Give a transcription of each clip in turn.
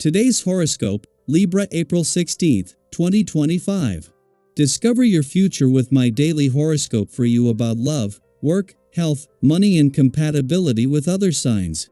Today's horoscope, Libra April 16, 2025. Discover your future with my daily horoscope for you about love, work, health, money and compatibility with other signs.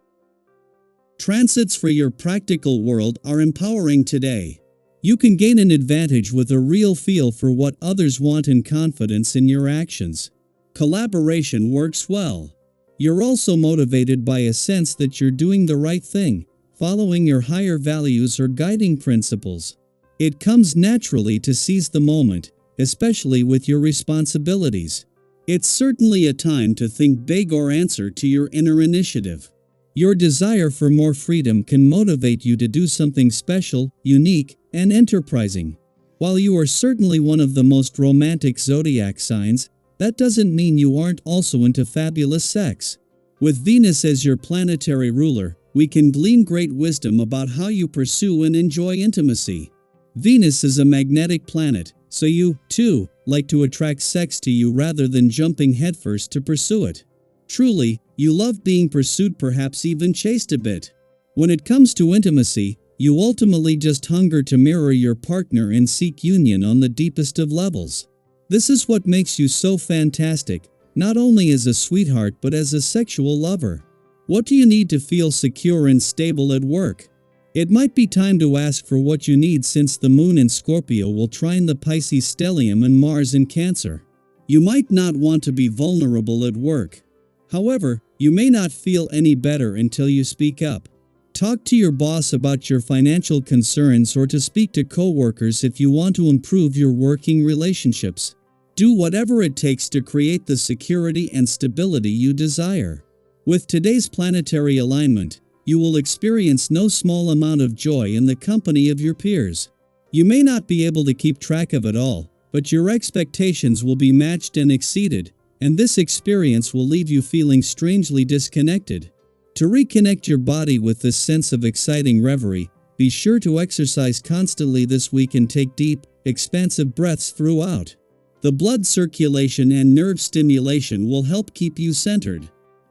Transits for your practical world are empowering today. You can gain an advantage with a real feel for what others want and confidence in your actions. Collaboration works well. You're also motivated by a sense that you're doing the right thing, following your higher values or guiding principles. It comes naturally to seize the moment, especially with your responsibilities. It's certainly a time to think big or answer to your inner initiative. Your desire for more freedom can motivate you to do something special, unique, and enterprising. While you are certainly one of the most romantic zodiac signs, that doesn't mean you aren't also into fabulous sex. With Venus as your planetary ruler, we can glean great wisdom about how you pursue and enjoy intimacy. Venus is a magnetic planet, so you, too, like to attract sex to you rather than jumping headfirst to pursue it. Truly, you love being pursued, perhaps even chased a bit. When it comes to intimacy, you ultimately just hunger to mirror your partner and seek union on the deepest of levels. This is what makes you so fantastic, not only as a sweetheart but as a sexual lover. What do you need to feel secure and stable at work? It might be time to ask for what you need, since the moon in Scorpio will trine the Pisces stellium and Mars in Cancer. You might not want to be vulnerable at work. However, you may not feel any better until you speak up. Talk to your boss about your financial concerns or to speak to coworkers if you want to improve your working relationships. Do whatever it takes to create the security and stability you desire. With today's planetary alignment, you will experience no small amount of joy in the company of your peers. You may not be able to keep track of it all, but your expectations will be matched and exceeded, and this experience will leave you feeling strangely disconnected. To reconnect your body with this sense of exciting reverie, be sure to exercise constantly this week and take deep, expansive breaths throughout. The blood circulation and nerve stimulation will help keep you centered.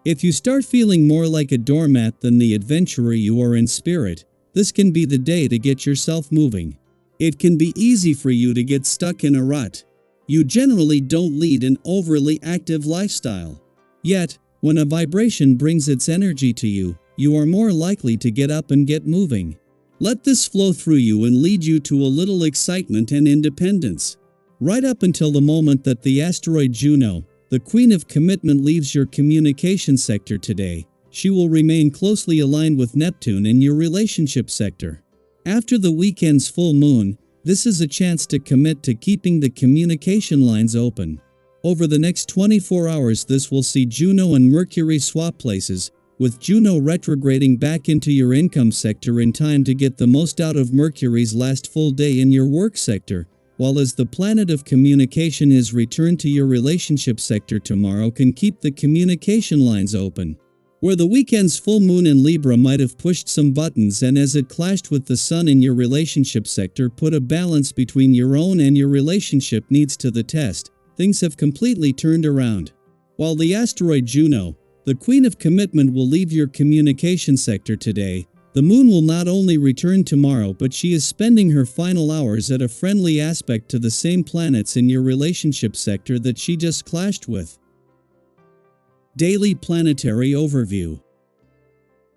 If you start feeling more like a doormat than the adventurer you are in spirit, this can be the day to get yourself moving. It can be easy for you to get stuck in a rut. You generally don't lead an overly active lifestyle. Yet, when a vibration brings its energy to you, you are more likely to get up and get moving. Let this flow through you and lead you to a little excitement and independence. Right up until the moment that the asteroid Juno, the queen of commitment, leaves your communication sector today, she will remain closely aligned with Neptune in your relationship sector. After the weekend's full moon, this is a chance to commit to keeping the communication lines open. Over the next 24 hours, this will see Juno and Mercury swap places, with Juno retrograding back into your income sector in time to get the most out of Mercury's last full day in your work sector, while as the planet of communication is returned to your relationship sector tomorrow can keep the communication lines open. Where the weekend's full moon in Libra might have pushed some buttons, and as it clashed with the sun in your relationship sector put a balance between your own and your relationship needs to the test, things have completely turned around. While the asteroid Juno, the queen of commitment, will leave your communication sector today, the moon will not only return tomorrow, but she is spending her final hours at a friendly aspect to the same planets in your relationship sector that she just clashed with. Daily Planetary Overview.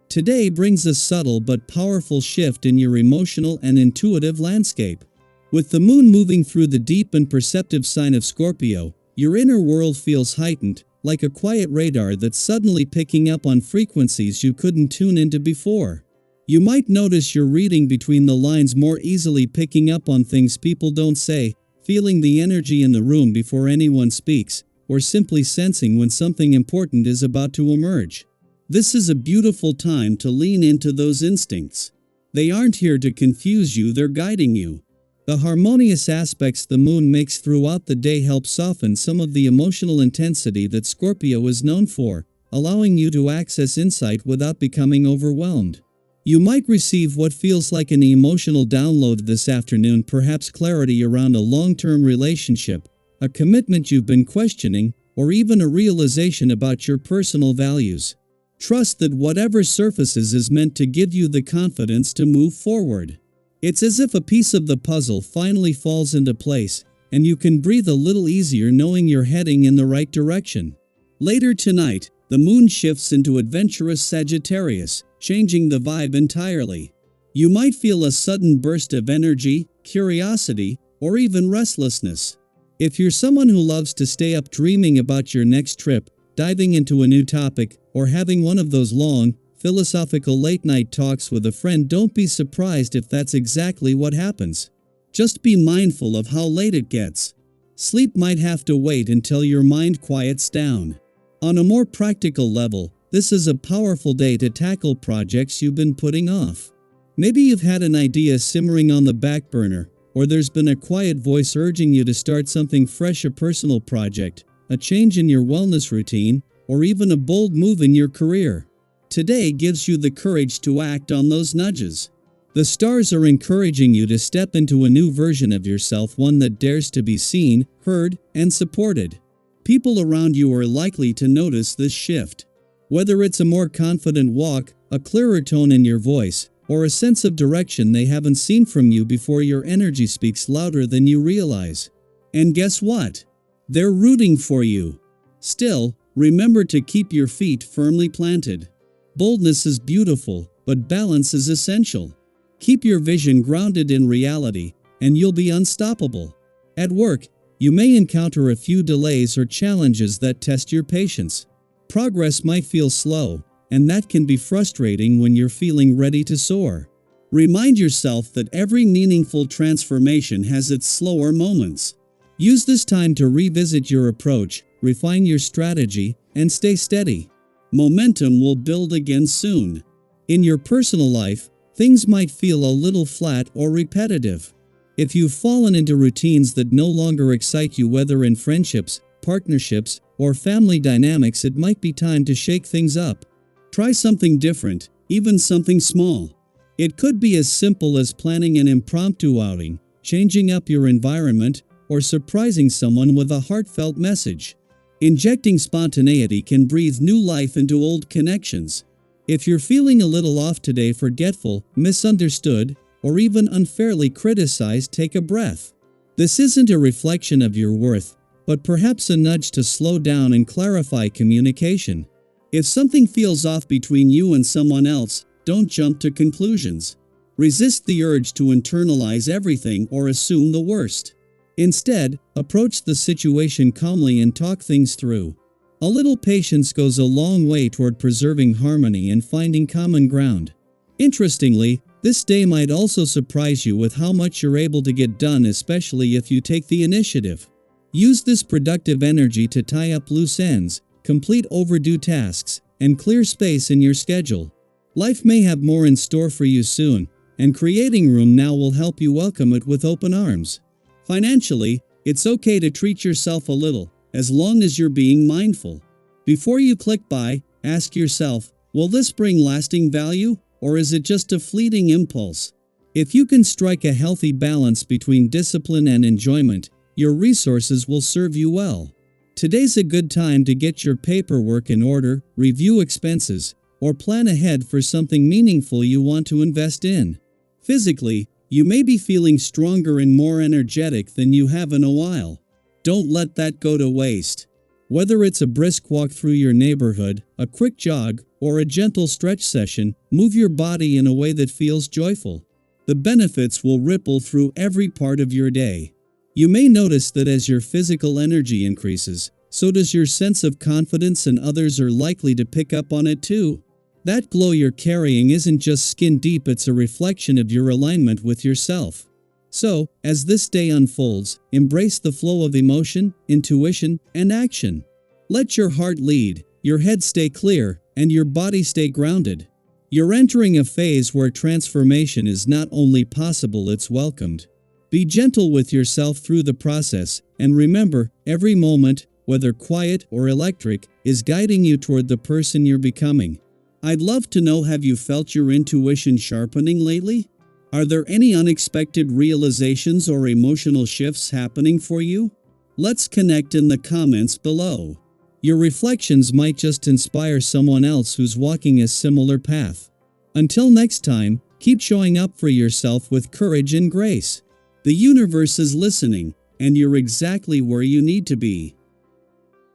Today brings a subtle but powerful shift in your emotional and intuitive landscape. With the moon moving through the deep and perceptive sign of Scorpio, your inner world feels heightened, like a quiet radar that's suddenly picking up on frequencies you couldn't tune into before. You might notice you're reading between the lines more easily, picking up on things people don't say, feeling the energy in the room before anyone speaks, or simply sensing when something important is about to emerge. This is a beautiful time to lean into those instincts. They aren't here to confuse you, they're guiding you. The harmonious aspects the moon makes throughout the day help soften some of the emotional intensity that Scorpio is known for, allowing you to access insight without becoming overwhelmed. You might receive what feels like an emotional download this afternoon, perhaps clarity around a long-term relationship, a commitment you've been questioning, or even a realization about your personal values. Trust that whatever surfaces is meant to give you the confidence to move forward. It's as if a piece of the puzzle finally falls into place, and you can breathe a little easier knowing you're heading in the right direction. Later tonight, the moon shifts into adventurous Sagittarius, changing the vibe entirely. You might feel a sudden burst of energy, curiosity, or even restlessness. If you're someone who loves to stay up dreaming about your next trip, diving into a new topic, or having one of those long, philosophical late-night talks with a friend, don't be surprised if that's exactly what happens. Just be mindful of how late it gets. Sleep might have to wait until your mind quiets down. On a more practical level, this is a powerful day to tackle projects you've been putting off. Maybe you've had an idea simmering on the back burner, or there's been a quiet voice urging you to start something fresh, a personal project, a change in your wellness routine, or even a bold move in your career. Today gives you the courage to act on those nudges. The stars are encouraging you to step into a new version of yourself, one that dares to be seen, heard, and supported. People around you are likely to notice this shift. Whether it's a more confident walk, a clearer tone in your voice, or a sense of direction they haven't seen from you before, your energy speaks louder than you realize. And guess what? They're rooting for you. Still, remember to keep your feet firmly planted. Boldness is beautiful, but balance is essential. Keep your vision grounded in reality, and you'll be unstoppable. At work, you may encounter a few delays or challenges that test your patience. Progress might feel slow, and that can be frustrating when you're feeling ready to soar. Remind yourself that every meaningful transformation has its slower moments. Use this time to revisit your approach, refine your strategy, and stay steady. Momentum will build again soon. In your personal life, things might feel a little flat or repetitive. If you've fallen into routines that no longer excite you, whether in friendships, partnerships, or family dynamics, it might be time to shake things up. Try something different, even something small. It could be as simple as planning an impromptu outing, changing up your environment, or surprising someone with a heartfelt message. Injecting spontaneity can breathe new life into old connections. If you're feeling a little off today, forgetful, misunderstood, or even unfairly criticized, take a breath. This isn't a reflection of your worth, but perhaps a nudge to slow down and clarify communication. If something feels off between you and someone else, don't jump to conclusions. Resist the urge to internalize everything or assume the worst. Instead, approach the situation calmly and talk things through. A little patience goes a long way toward preserving harmony and finding common ground. Interestingly, this day might also surprise you with how much you're able to get done, especially if you take the initiative. Use this productive energy to tie up loose ends, complete overdue tasks, and clear space in your schedule. Life may have more in store for you soon, and creating room now will help you welcome it with open arms. Financially, it's okay to treat yourself a little, as long as you're being mindful. Before you click buy, ask yourself, will this bring lasting value, or is it just a fleeting impulse? If you can strike a healthy balance between discipline and enjoyment, your resources will serve you well. Today's a good time to get your paperwork in order, review expenses, or plan ahead for something meaningful you want to invest in. Physically, you may be feeling stronger and more energetic than you have in a while. Don't let that go to waste. Whether it's a brisk walk through your neighborhood, a quick jog, or a gentle stretch session, move your body in a way that feels joyful. The benefits will ripple through every part of your day. You may notice that as your physical energy increases, so does your sense of confidence, and others are likely to pick up on it too. That glow you're carrying isn't just skin deep, it's a reflection of your alignment with yourself. So, as this day unfolds, embrace the flow of emotion, intuition, and action. Let your heart lead, your head stay clear, and your body stay grounded. You're entering a phase where transformation is not only possible, it's welcomed. Be gentle with yourself through the process, and remember, every moment, whether quiet or electric, is guiding you toward the person you're becoming. I'd love to know, have you felt your intuition sharpening lately? Are there any unexpected realizations or emotional shifts happening for you? Let's connect in the comments below. Your reflections might just inspire someone else who's walking a similar path. Until next time, keep showing up for yourself with courage and grace. The universe is listening, and you're exactly where you need to be.